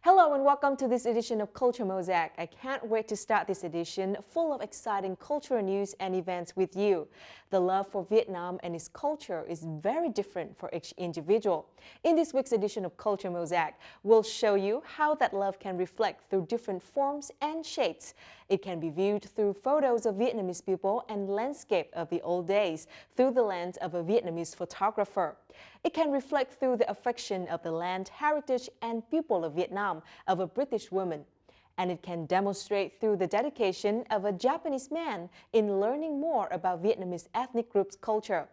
Hello and welcome to this edition of Culture Mosaic. I can't wait to start this edition full of exciting cultural news and events with you. The love for Vietnam and its culture is very different for each individual. In this week's edition of Culture Mosaic, we'll show you how that love can reflect through different forms and shades. It can be viewed through photos of Vietnamese people and landscape of the old days through the lens of a Vietnamese photographer. It can reflect through the affection of the land, heritage, and people of Vietnam of a British woman. And it can demonstrate through the dedication of a Japanese man in learning more about Vietnamese ethnic groups' culture.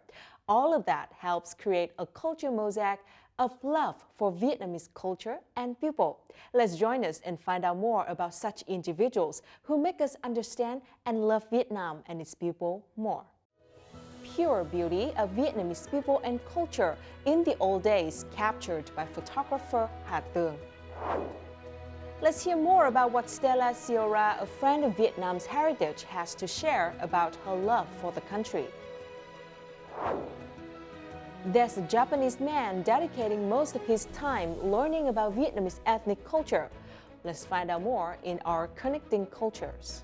All of that helps create a culture mosaic of love for Vietnamese culture and people. Let's join us and find out more about such individuals who make us understand and love Vietnam and its people more. Pure beauty of Vietnamese people and culture in the old days, captured by photographer Hà Tường. Let's hear more about what Stella Ciora, a friend of Vietnam's heritage, has to share about her love for the country. There's a Japanese man dedicating most of his time learning about Vietnamese ethnic culture. Let's find out more in our Connecting Cultures.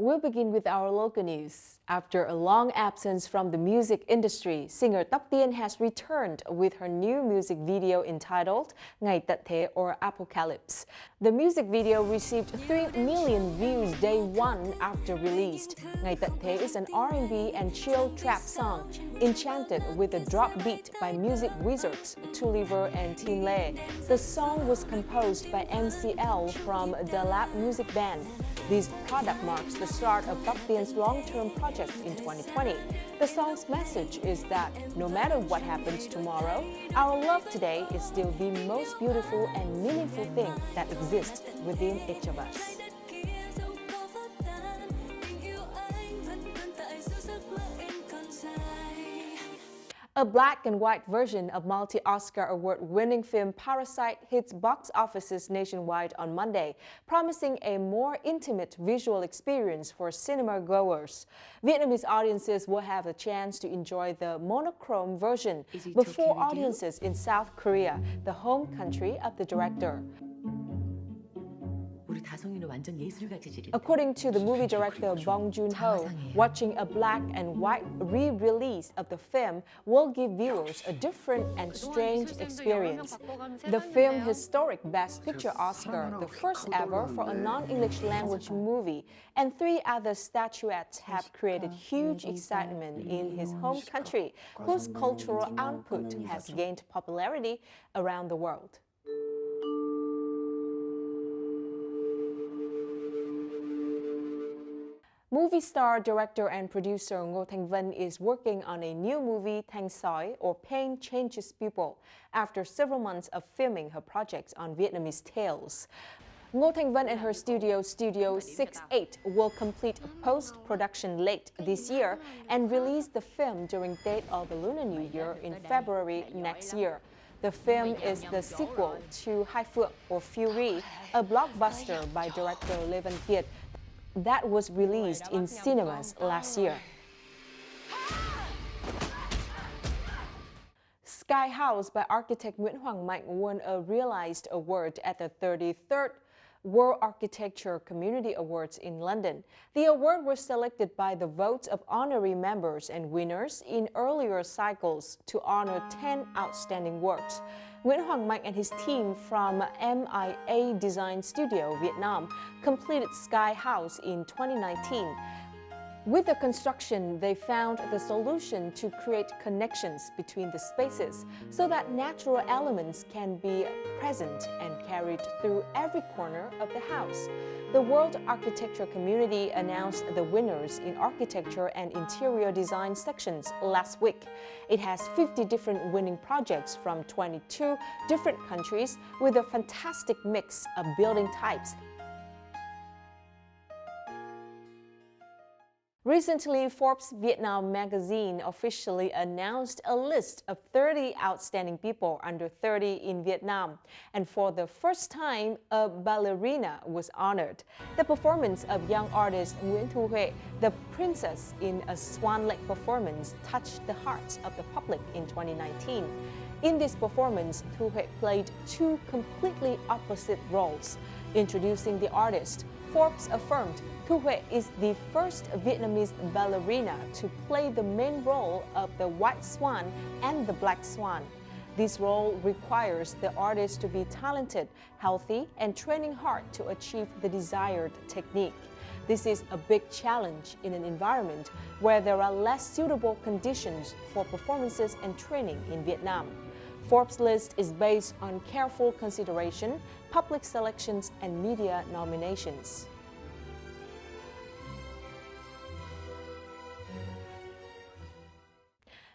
We'll begin with our local news. After a long absence from the music industry, singer Tóc Tiên has returned with her new music video entitled Ngày Tận Thế or Apocalypse. The music video received 3 million views day one after released. Ngày Tận Thế is an R&B and chill trap song, enchanted with a drop beat by music wizards Tulliver and Team Lê. The song was composed by MCL from the Lab Music Band. This product marks the start of Tóc Tien's long-term project in 2020. The song's message is that no matter what happens tomorrow, our love today is still the most beautiful and meaningful thing that exists within each of us. A black and white version of multi-Oscar award-winning film Parasite hits box offices nationwide on Monday, promising a more intimate visual experience for cinema goers. Vietnamese audiences will have a chance to enjoy the monochrome version before audiences in South Korea, the home country of the director. According to the movie director Bong Joon-ho, watching a black and white re-release of the film will give viewers a different and strange experience. The film's historic Best Picture Oscar, the first ever for a non-English language movie, and 3 other statuettes have created huge excitement in his home country, whose cultural output has gained popularity around the world. Movie star, director, and producer Ngô Thanh Vân is working on a new movie, Thanh Sói, or Pain Changes People, after several months of filming her projects on Vietnamese tales. Ngô Thanh Vân and her Studio 68 will complete post-production late this year and release the film during date of the Lunar New Year in February next year. The film is the sequel to Hai Phượng or Fury, a blockbuster by director Lê Văn Kiệt that was released in cinemas last year. Sky House by architect Nguyễn Hoàng Mạnh won a Realized Award at the 33rd World Architecture Community Awards in London. The award was selected by the votes of honorary members and winners in earlier cycles to honor 10 outstanding works. Nguyễn Hoàng Mạnh and his team from MIA Design Studio, Vietnam, completed Sky House in 2019. With the construction, they found the solution to create connections between the spaces so that natural elements can be present and carried through every corner of the house. The World Architecture Community announced the winners in architecture and interior design sections last week. It has 50 different winning projects from 22 different countries with a fantastic mix of building types Recently, Forbes Vietnam magazine officially announced a list of 30 outstanding people under 30 in Vietnam. And for the first time, a ballerina was honored. The performance of young artist Nguyễn Thu Huệ, the princess in a Swan Lake performance, touched the hearts of the public in 2019. In this performance, Thu Huệ played two completely opposite roles. Introducing the artist, Forbes affirmed Thu Huệ is the first Vietnamese ballerina to play the main role of the White Swan and the Black Swan. This role requires the artist to be talented, healthy, and training hard to achieve the desired technique. This is a big challenge in an environment where there are less suitable conditions for performances and training in Vietnam. Forbes' list is based on careful consideration, public selections, and media nominations.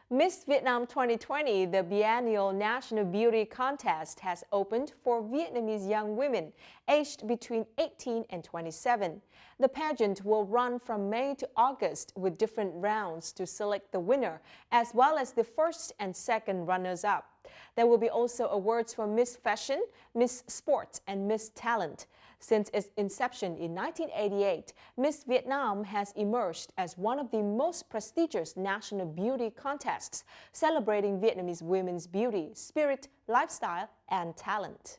Miss Vietnam 2020, the biennial national beauty contest, has opened for Vietnamese young women aged between 18 and 27. The pageant will run from May to August with different rounds to select the winner, as well as the first and second runners-up. There will be also awards for Miss Fashion, Miss Sports, and Miss Talent. Since its inception in 1988, Miss Vietnam has emerged as one of the most prestigious national beauty contests, celebrating Vietnamese women's beauty, spirit, lifestyle, and talent.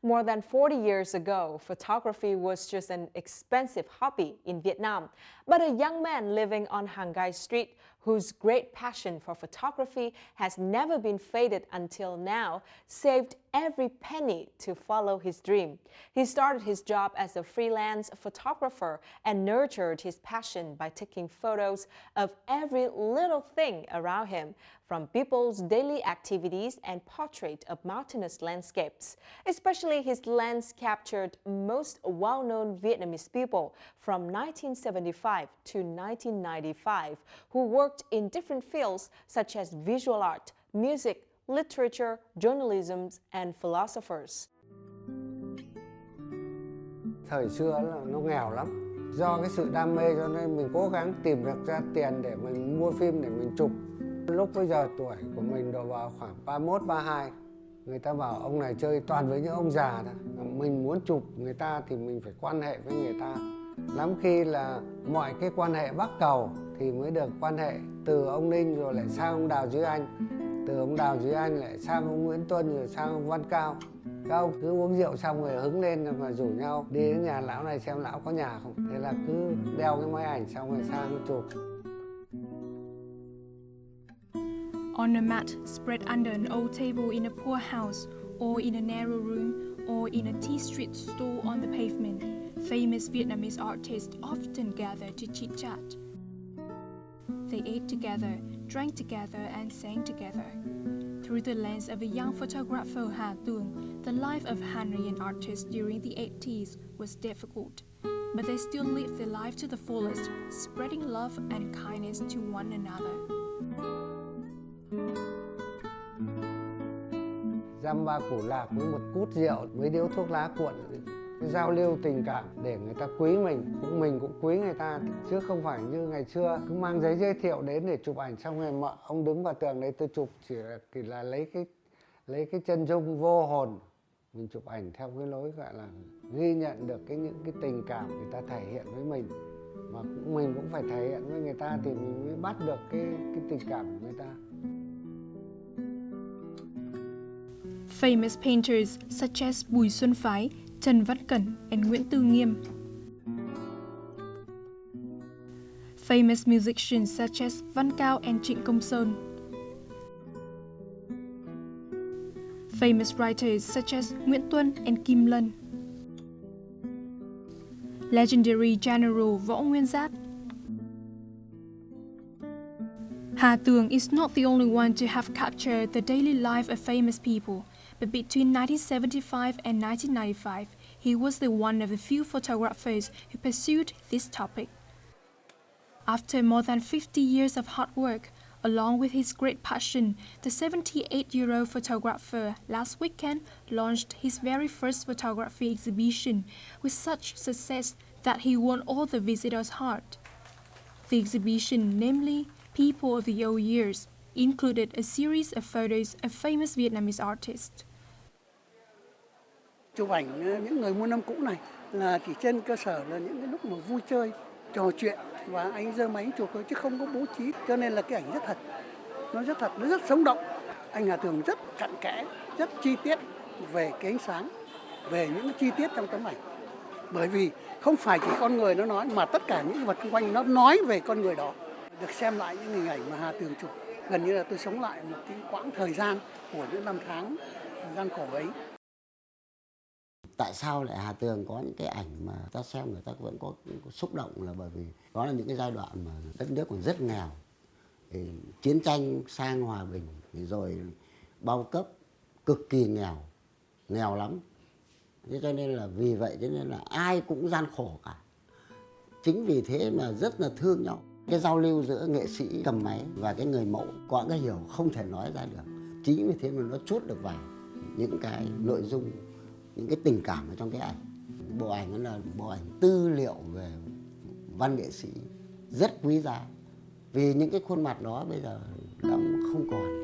More than 40 years ago, photography was just an expensive hobby in Vietnam. But a young man living on Hàng Gai Street, whose great passion for photography has never been faded until now, saved every penny to follow his dream. He started his job as a freelance photographer and nurtured his passion by taking photos of every little thing around him, from people's daily activities and portrait of mountainous landscapes. Especially his lens captured most well-known Vietnamese people from 1975 to 1995, who worked in different fields such as visual art, music, literature, journalism, and philosophers. Thời xưa là nó nghèo lắm. Do cái sự đam mê cho nên mình cố gắng tìm được ra tiền để mình mua phim để mình chụp. Lúc bây giờ tuổi của mình độ vào khoảng 31, 32. Người ta bảo ông này chơi toàn với những ông già thôi. Mình muốn chụp người ta thì mình phải quan hệ với người ta. Lắm khi là mọi cái quan hệ bắc cầu thì mới được quan hệ. Từ ông Ninh rồi lại sang ông Đào Duy Anh. Từ ông Đào Duy Anh lại sang ông Nguyễn Tuân rồi sang ông Văn Cao. Các ông cứ uống rượu xong rồi hứng lên và rủ nhau đi đến nhà lão này xem lão có nhà không. Thế là cứ đeo cái máy ảnh xong rồi sang chụp. On a mat spread under an old table in a poor house, or in a narrow room, or in a tea street stall on the pavement, famous Vietnamese artists often gather to chit-chat. They ate together, drank together, and sang together. Through the lens of a young photographer Hà Tường, the life of Hanoian artists during the 80s was difficult, but they still lived their life to the fullest, spreading love and kindness to one another. Dăm ba củ lạc với một cút rượu, với điếu thuốc lá cuộn, giao lưu tình cảm để người ta quý mình cũng quý người ta, chứ không phải như ngày xưa cứ mang giấy giới thiệu đến để chụp ảnh xong rồi mợ ông đứng vào tường đấy tôi chụp chỉ là lấy cái chân dung vô hồn. Mình chụp ảnh theo cái lối gọi là ghi nhận được những cái tình cảm người ta thể hiện với mình, mà mình cũng phải thể hiện với người ta thì mình mới bắt được cái tình cảm của người ta. Famous painters such as Bùi Xuân Phái, Trần Văn Cẩn, and Nguyễn Tư Nghiêm. Famous musicians such as Văn Cao and Trịnh Công Sơn. Famous writers such as Nguyễn Tuân and Kim Lân. Legendary General Võ Nguyên Giáp. Hà Tường is not the only one to have captured the daily life of famous people, but between 1975 and 1995, he was the one of the few photographers who pursued this topic. After more than 50 years of hard work, Along with his great passion, the 78-year-old photographer last weekend launched his very first photography exhibition with such success that he won all the visitors' heart. The exhibition, namely People of the Old Years, included a series of photos of famous Vietnamese artists. Chụp ảnh những người muôn năm cũ này là chỉ trên cơ sở là những cái lúc mà vui chơi, trò chuyện và anh giơ máy chụp thôi chứ không có bố trí, cho nên là cái ảnh rất thật, nó rất sống động. Anh Hà Tường rất cặn kẽ, rất chi tiết về cái ánh sáng, về những chi tiết trong tấm ảnh. Bởi vì không phải chỉ con người nó nói mà tất cả những vật xung quanh nó nói về con người đó. Được xem lại những hình ảnh mà Hà Tường chụp, gần như là tôi sống lại một cái quãng thời gian của những năm tháng gian khổ ấy. Tại sao lại Hà Tường có những cái ảnh mà ta xem người ta vẫn có xúc động, là bởi vì đó là những cái giai đoạn mà đất nước còn rất nghèo, chiến tranh sang hòa bình, rồi bao cấp cực kỳ nghèo lắm. Thế cho nên là vì vậy cho nên là ai cũng gian khổ cả. Chính vì thế mà rất là thương nhau. Cái giao lưu giữa nghệ sĩ cầm máy và cái người mẫu có cái hiểu không thể nói ra được. Chính vì thế mà nó chút được vào những cái nội dung, những cái tình cảm ở trong cái ảnh. Bộ ảnh đó là bộ ảnh tư liệu về văn nghệ sĩ rất quý giá. Vì những cái khuôn mặt đó bây giờ đã không còn.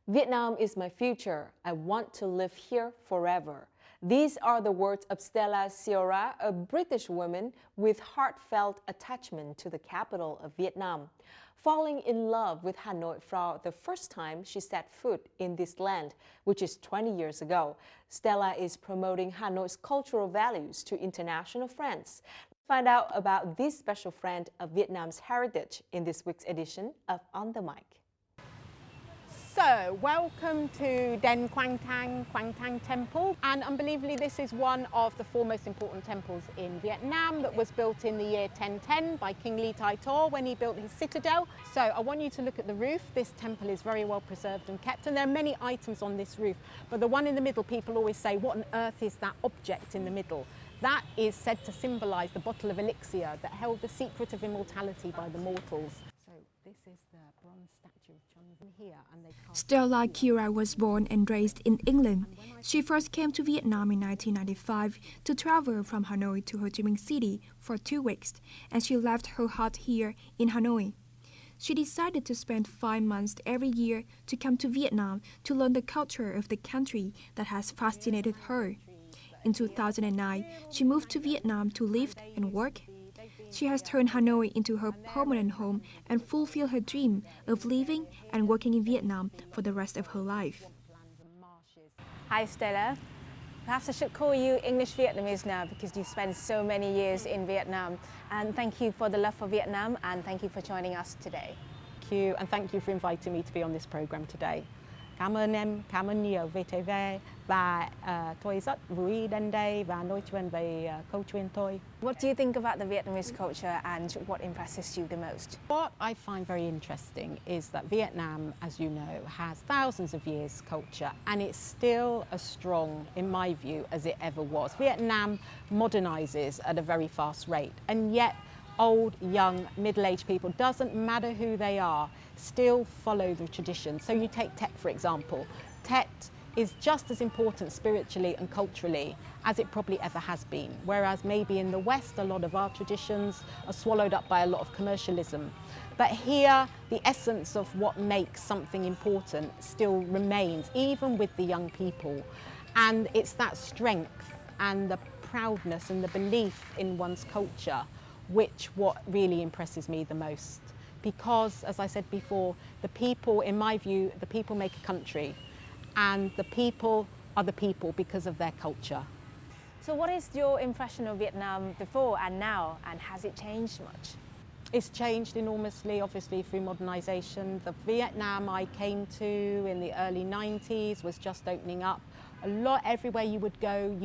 Vietnam is my future. I want to live here forever. These are the words of Stella Ciora, a British woman with heartfelt attachment to the capital of Vietnam. Falling in love with Hanoi for the first time she set foot in this land, which is 20 years ago, Stella is promoting Hanoi's cultural values to international friends. Find out about this special friend of Vietnam's heritage in this week's edition of On the Mic. So, welcome to Den Quang Thang Temple, and unbelievably this is one of the four most important temples in Vietnam that was built in the year 1010 by King Ly Tai To when he built his citadel. So I want you to look at the roof. This temple is very well preserved and kept, and there are many items on this roof, but the one in the middle, people always say, what on earth is that object in the middle? That is said to symbolise the bottle of elixir that held the secret of immortality by the mortals. So this is the bronze statue of Chun here. Stella Ciora was born and raised in England. She first came to Vietnam in 1995 to travel from Hanoi to Ho Chi Minh City for 2 weeks, and she left her heart here in Hanoi. She decided to spend 5 months every year to come to Vietnam to learn the culture of the country that has fascinated her. In 2009, she moved to Vietnam to live and work. She has turned Hanoi into her permanent home and fulfilled her dream of living and working in Vietnam for the rest of her life. Hi Stella. Perhaps I should call you English Vietnamese now because you've spent so many years in Vietnam. And thank you for the love for Vietnam, and thank you for joining us today. Thank you, and thank you for inviting me to be on this program today. Cảm ơn em, cảm ơn nhiều VTV và tôi rất vui đến đây và nói chuyện về câu chuyện tôi. What do you think about the Vietnamese culture and what impresses you the most? What I find very interesting is that Vietnam, as you know, has thousands of years culture, and it's still as strong, in my view, as it ever was. Vietnam modernizes at a very fast rate, and yet old, young, middle-aged people, doesn't matter who they are, still follow the tradition. So you take Tet, for example. Tet is just as important spiritually and culturally as it probably ever has been, whereas maybe in the West a lot of our traditions are swallowed up by a lot of commercialism. But here the essence of what makes something important still remains, even with the young people, and it's that strength and the proudness and the belief in one's culture, which what really impresses me the most. Because, as I said before, the people, in my view, the people make a country, and the people are the people because of their culture. So what is your impression of Vietnam before and now, and has it changed much? It's changed enormously, obviously, through modernisation. The Vietnam I came to in the early 90s was just opening up. Everywhere you would go,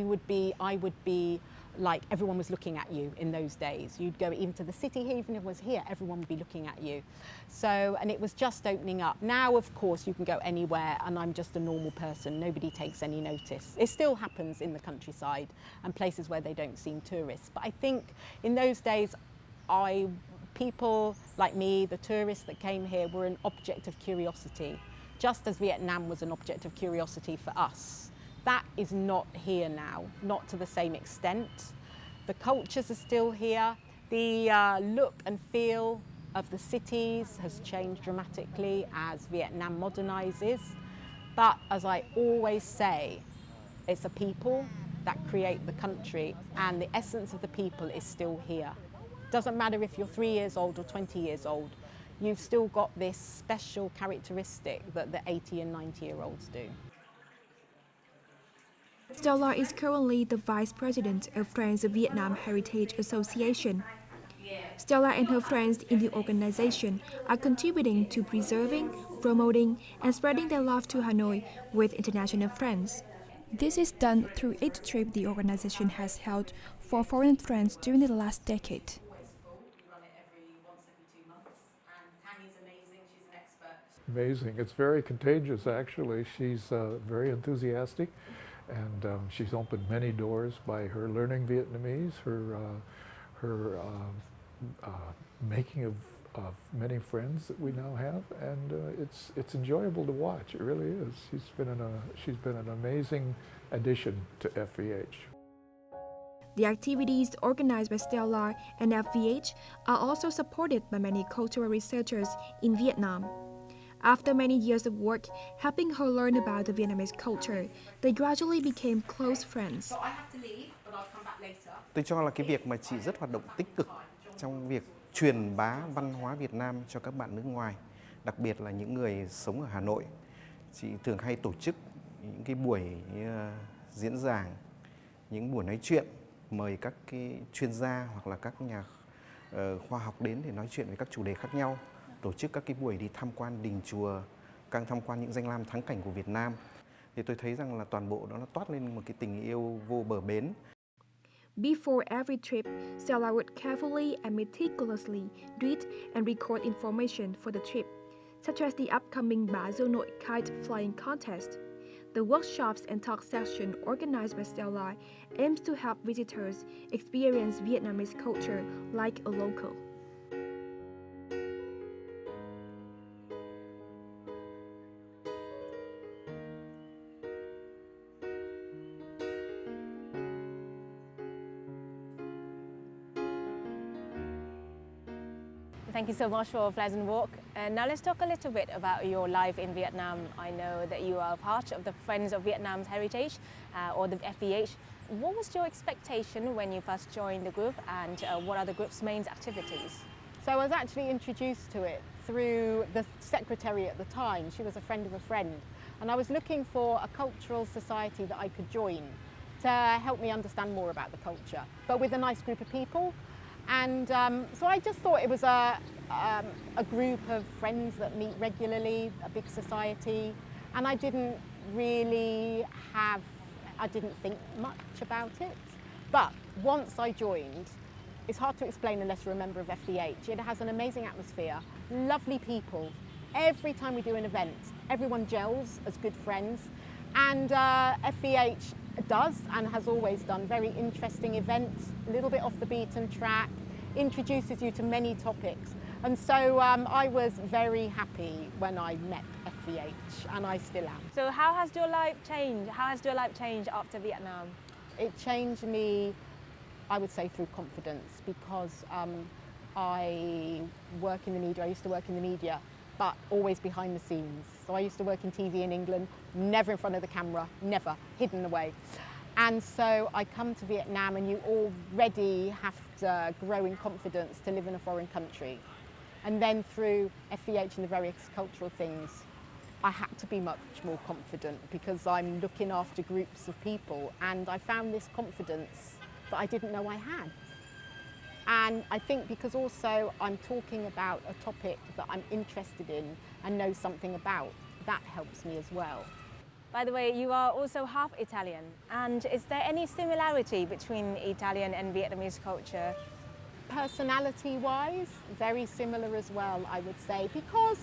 I would be like everyone was looking at you in those days. You'd go even to the city here, even if it was here, everyone would be looking at you. So, and it was just opening up. Now, of course, you can go anywhere and I'm just a normal person. Nobody takes any notice. It still happens in the countryside and places where they don't seem tourists. But I think in those days, people like me, the tourists that came here, were an object of curiosity, just as Vietnam was an object of curiosity for us. That is not here now, not to the same extent. The cultures are still here. The look and feel of the cities has changed dramatically as Vietnam modernizes. But as I always say, it's the people that create the country, and the essence of the people is still here. Doesn't matter if you're 3 years old or 20 years old, you've still got this special characteristic that the 80 and 90-year-olds do. Stella is currently the Vice President of Friends of Vietnam Heritage Association. Stella and her friends in the organization are contributing to preserving, promoting, and spreading their love to Hanoi with international friends. This is done through each trip the organization has held for foreign friends during the last decade. Amazing. It's very contagious, actually. She's very enthusiastic, and she's opened many doors by her learning Vietnamese, her making of many friends that we now have, and it's enjoyable to watch. It really is. She's been an amazing addition to FVH. The activities organized by Stella and FVH are also supported by many cultural researchers in Vietnam. After many years of work helping her learn about the Vietnamese culture, they gradually became close friends. Tôi cho là cái việc mà chị rất hoạt động tích cực trong việc truyền bá văn hóa Việt Nam cho các bạn nước ngoài, đặc biệt là những người sống ở Hà Nội. Chị thường hay tổ chức những cái buổi diễn giảng, những buổi nói chuyện, mời các cái chuyên gia hoặc là các nhà khoa học đến để nói chuyện về các chủ đề khác nhau, tổ chức các cái buổi đi tham quan đình chùa, tham quan những danh lam thắng cảnh của Việt Nam. Thì tôi thấy rằng là toàn bộ đó nó toát lên một cái tình yêu vô bờ bến. Before every trip, Stella would carefully and meticulously read and record information for the trip, such as the upcoming Ba Dô Nội kite flying contest. The workshops and talk section organized by Stella aims to help visitors experience Vietnamese culture like a local. Thank you so much for a pleasant walk. And now let's talk a little bit about your life in Vietnam. I know that you are part of the Friends of Vietnam's Heritage, or the FVH. What was your expectation when you first joined the group, and what are the group's main activities? So I was actually introduced to it through the secretary at the time. She was a friend of a friend. And I was looking for a cultural society that I could join to help me understand more about the culture, but with a nice group of people. And so I just thought it was a group of friends that meet regularly, a big society, and I didn't think much about it. But once I joined, it's hard to explain unless you're a member of FVH. It has an amazing atmosphere, lovely people. Every time we do an event, everyone gels as good friends, and FVH does and has always done very interesting events, a little bit off the beaten track, introduces you to many topics. And so I was very happy when I met FVH, and I still am. So how has your life changed? How has your life changed after Vietnam? It changed me, I would say, through confidence, because I work in the media. I used to work in the media, but always behind the scenes. So I used to work in TV in England, never in front of the camera, never, hidden away. And so I come to Vietnam, and you already have to grow in confidence to live in a foreign country. And then through FEH and the various cultural things, I had to be much more confident because I'm looking after groups of people, and I found this confidence that I didn't know I had. And I think because also I'm talking about a topic that I'm interested in and know something about, that helps me as well. By the way, you are also half Italian. And is there any similarity between Italian and Vietnamese culture? Personality-wise, very similar as well, I would say, because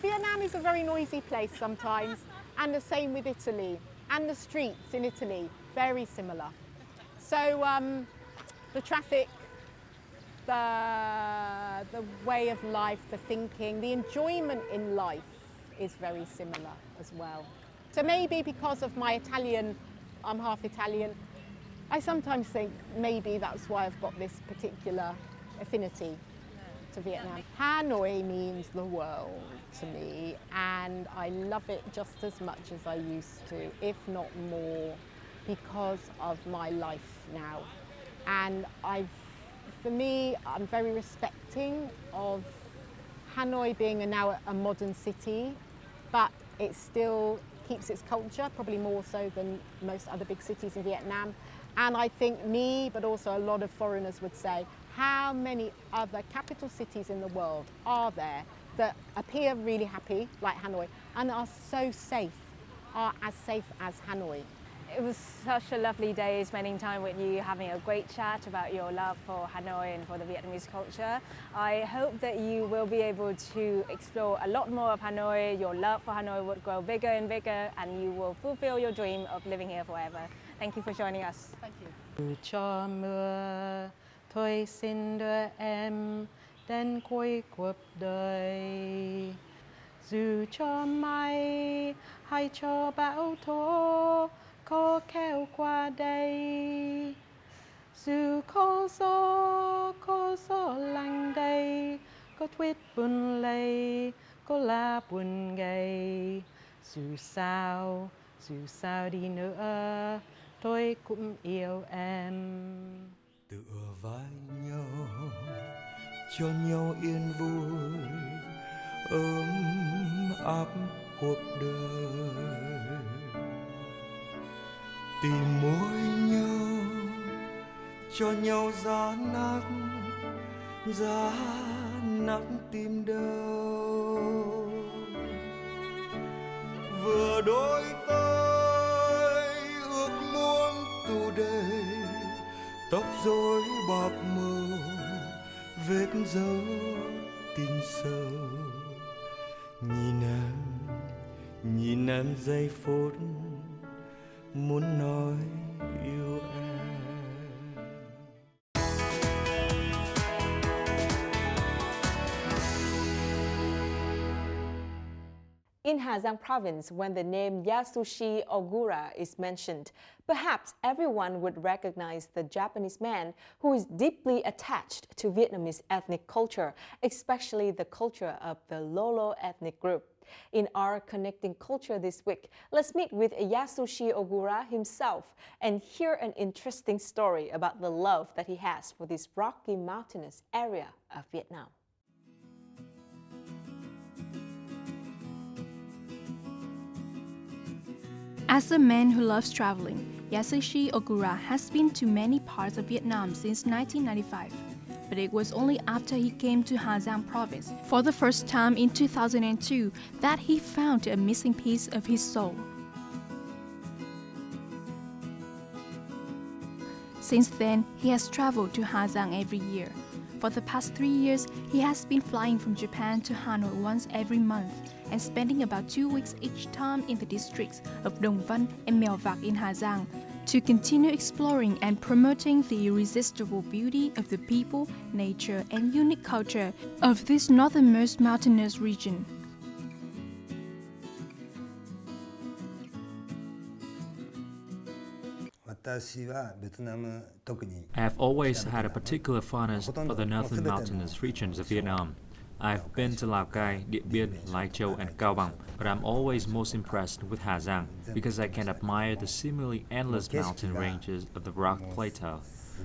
Vietnam is a very noisy place sometimes, and the same with Italy, and the streets in Italy, very similar. So the traffic, the way of life, the thinking, the enjoyment in life is very similar as well. So maybe because of my Italian, I'm half Italian, I sometimes think maybe that's why I've got this particular affinity to Vietnam. Hanoi means the world to me, and I love it just as much as I used to, if not more, because of my life now. And for me, I'm very respecting of Hanoi being now a modern city, but it still keeps its culture, probably more so than most other big cities in Vietnam. And I think me, but also a lot of foreigners would say, how many other capital cities in the world are there that appear really happy, like Hanoi, and are so safe, are as safe as Hanoi? It was such a lovely day spending time with you, having a great chat about your love for Hanoi and for the Vietnamese culture. I hope that you will be able to explore a lot more of Hanoi. Your love for Hanoi would grow bigger and bigger, and you will fulfill your dream of living here forever. Thank you for joining us. Thank you. Cho mưa thôi xin đưa em đến cuối cuộc đời, dù cho mây hay cho bão tố có kéo qua đây, dù có gió lạnh đây, có tuyết buồn lầy, có lá buồn gầy, dù sao đi nữa, tôi cũng yêu em. Tựa vai nhau, cho nhau yên vui, ấm áp cuộc đời. Tìm môi nhau, cho nhau giá nát tim đau. Vừa đôi tay ước muốn tù đầy, tóc rối bạc màu, vết dấu tình sâu. Nhìn em giây phút muốn nói yêu em. In Hà Giang province, when the name Yasushi Ogura is mentioned, perhaps everyone would recognize the Japanese man who is deeply attached to Vietnamese ethnic culture, especially the culture of the Lolo ethnic group. In our Connecting Culture this week, let's meet with Yasushi Ogura himself and hear an interesting story about the love that he has for this rocky mountainous area of Vietnam. As a man who loves traveling, Yasushi Ogura has been to many parts of Vietnam since 1995. But it was only after he came to Hà Giang province for the first time in 2002 that he found a missing piece of his soul. Since then, he has traveled to Hà Giang every year. For the past 3 years, he has been flying from Japan to Hanoi once every month and spending about 2 weeks each time in the districts of Dong Văn and Mèo Vạc in Hà Giang to continue exploring and promoting the irresistible beauty of the people, nature, and unique culture of this northernmost mountainous region. I have always had a particular fondness for the northern mountainous regions of Vietnam. I've been to Lào Cai, Điện Biên, Lai Châu and Cao Bằng, but I'm always most impressed with Hà Giang because I can admire the seemingly endless mountain ranges of the rock plateau.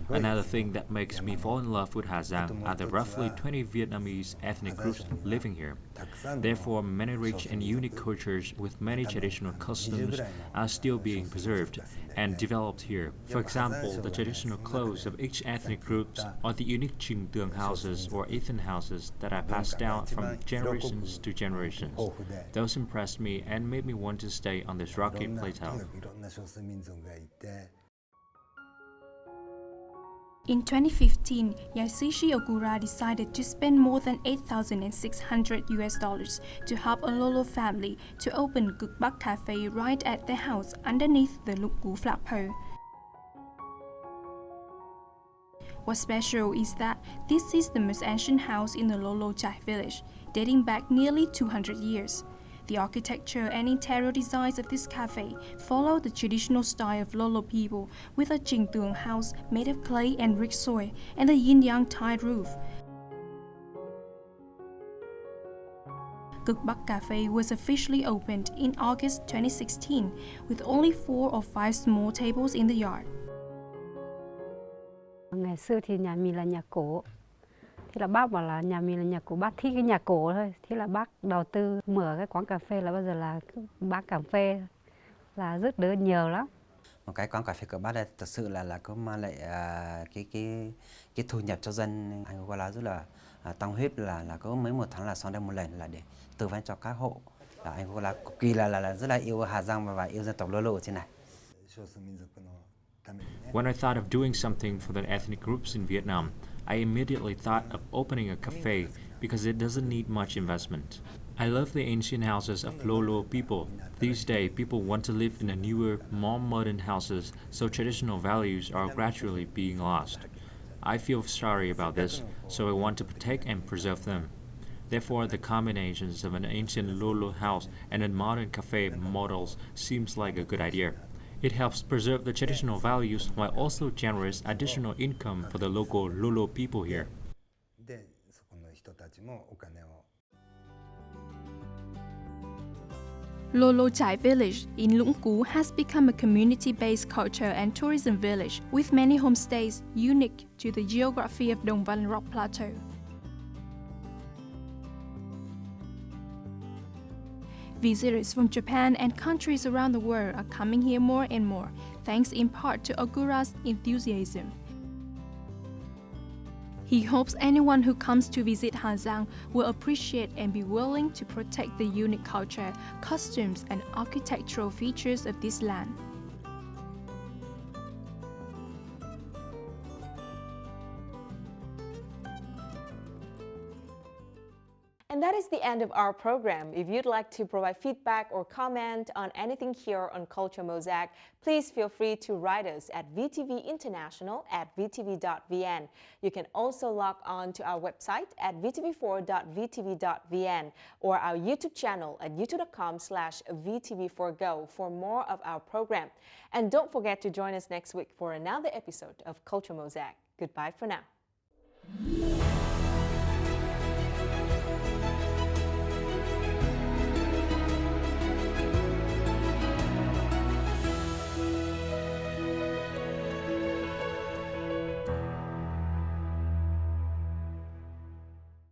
Another thing that makes me fall in love with Hà Giang are the roughly 20 Vietnamese ethnic groups living here. Therefore, many rich and unique cultures with many traditional customs are still being preserved and developed here. For example, the traditional clothes of each ethnic group or the unique Trình Tường houses or Ethan houses that are passed down from generations to generations. Those impressed me and made me want to stay on this rocky plateau. In 2015, Yasushi Ogura decided to spend more than $8,600 to help a Lolo family to open Cực Bắc Cafe right at their house underneath the Lũng Cú flagpole. What's special is that this is the most ancient house in the Lolo Chai village, dating back nearly 200 years. The architecture and interior designs of this cafe follow the traditional style of Lolo people with a Trình Tường house made of clay and rich soil and a yin-yang tiled roof. Cực Bắc Cafe was officially opened in August 2016 with only 4 or 5 small tables in the yard. Ngày xưa thì nhà mình là nhà cổ. Thế là bác bảo là nhà mình là nhà cổ, bác thích cái nhà cổ thôi. Thế là bác đầu tư mở cái quán cà phê là bao giờ là bán cà phê là rất đỡ nhiều lắm. Một cái quán cà phê của bác đây thật sự là có mang lại cái thu nhập cho dân. Anh gọi là rất là tâm huyết là có mấy một tháng là sang đây một lần là để tư vấn cho các hộ. Là anh gọi là cực kỳ là rất là yêu Hà Giang và yêu dân tộc Lolo trên này. When I thought of doing something for the ethnic groups in Vietnam, I immediately thought of opening a cafe because it doesn't need much investment. I love the ancient houses of Lolo people. These days, people want to live in a newer, more modern houses, so traditional values are gradually being lost. I feel sorry about this, so I want to protect and preserve them. Therefore, the combinations of an ancient Lolo house and a modern cafe models seems like a good idea. It helps preserve the traditional values while also generates additional income for the local Lolo people here. Lolo Chai village in Lũng Cú has become a community-based culture and tourism village with many homestays unique to the geography of Đồng Văn Rock Plateau. Visitors from Japan and countries around the world are coming here more and more, thanks in part to Ogura's enthusiasm. He hopes anyone who comes to visit Hà Giang will appreciate and be willing to protect the unique culture, customs, and architectural features of this land. And that is the end of our program. If you'd like to provide feedback or comment on anything here on Culture Mosaic, please feel free to write us at vtvinternational@vtv.vn. You can also log on to our website at vtv4.vtv.vn or our YouTube channel at youtube.com/vtv4go for more of our program. And don't forget to join us next week for another episode of Culture Mosaic. Goodbye for now.